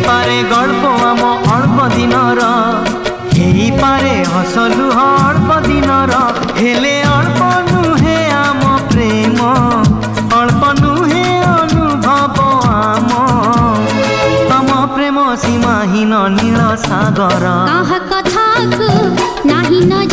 पारे गल्प आम अल्प दिनर पारे हसलु अल्प दिनर हेले अल्प नुहे आम प्रेम अल्प नुहे अनुभव आम तम प्रेम सीमाहीन नील सागर कहा कथा को नाही न